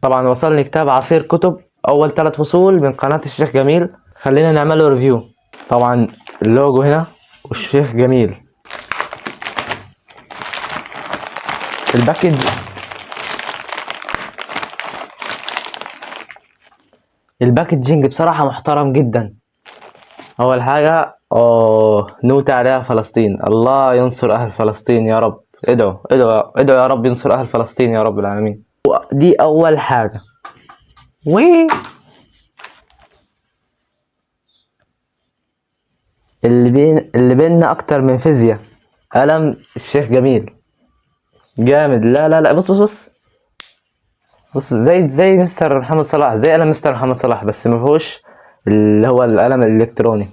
طبعا وصلني كتاب عصير كتب اول 3 فصول من قناة الشيخ جميل، خلينا نعمله ريفيو. طبعا اللوجو هنا والشيخ جميل. الباكج الباكجينج بصراحة محترم جدا. اول حاجة نوتة عليها فلسطين، الله ينصر اهل فلسطين يا رب. ادعوا ادعوا ادعوا يا رب ينصر اهل فلسطين يا رب العالمين. دي اول حاجة. اللي بيننا اكتر من فيزياء، قلم الشيخ جميل جامد. لا لا لا، بص بص بص بص، زي مستر محمد صلاح، زي قلم مستر محمد صلاح، بس ما فيهوش اللي هو القلم الالكتروني.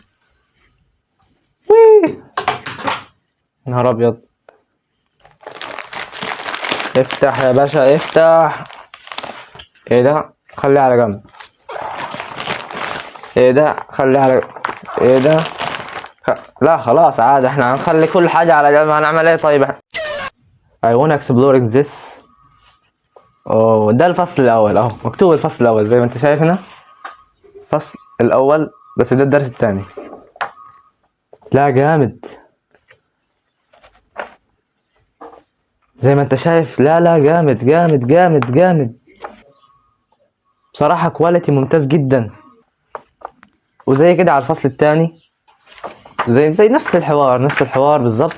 نهار ابيض. افتح يا باشا افتح. ايه ده؟ خليه على جنب. ايه ده؟ خليه على جنب. ايه ده؟ لا خلاص عادي، احنا هنخلي كل حاجة على جنب. هنعمل ايه طيب؟ I wanna exploring this. ده الفصل الاول اهو، مكتوب الفصل الاول زي ما انت شايف هنا، الفصل الاول، بس ده الدرس الثاني. لا جامد زي ما انت شايف. لا لا، جامد جامد جامد جامد بصراحة، كواليتي ممتاز جدا. وزي كده على الفصل الثاني، زي نفس الحوار بالظبط.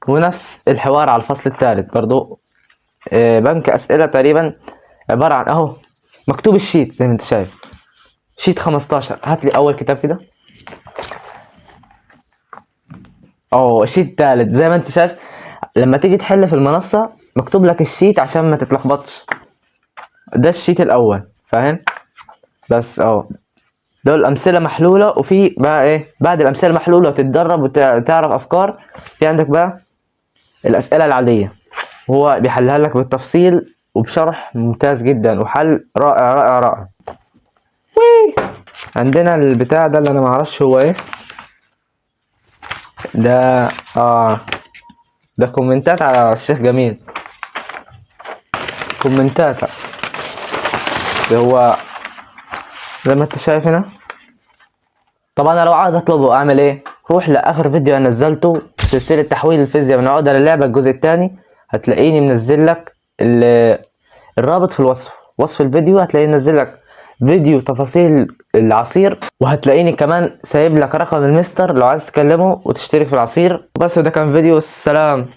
ونفس الحوار على الفصل الثالث برضو. بنك اسئلة تقريبا، عبارة عن اهو مكتوب الشيت زي ما انت شايف، شيت 15. هات لي اول كتاب كده. الشيت الثالث زي ما انت شايف. لما تيجي تحل في المنصة مكتوب لك الشيت عشان ما تتلخبطش. ده الشيت الاول، فاهم؟ بس دول امثله محلوله، وفي بقى ايه بعد الامثله المحلوله وتتدرب وتعرف افكار، في عندك بقى الاسئله العاديه، هو بيحلها لك بالتفصيل وبشرح ممتاز جدا، وحل رائع رائع رائع. عندنا البتاع ده اللي انا معرفش هو ايه ده. ده كومنتات على الشيخ جميل، كومنتات اللي هو زي ما انت شايف هنا. طبعا انا لو عايز اطلبه اعمل ايه؟ روح لاخر فيديو انا نزلته، سلسله تحويل الفيزياء من عقده للعبه الجزء الثاني، هتلاقيني منزل لك الرابط في الوصف، وصف الفيديو هتلاقيني منزل لك فيديو تفاصيل العصير، وهتلاقيني كمان سايب لك رقم المستر لو عايز تكلمه وتشترك في العصير. بس ده كان فيديو، السلام.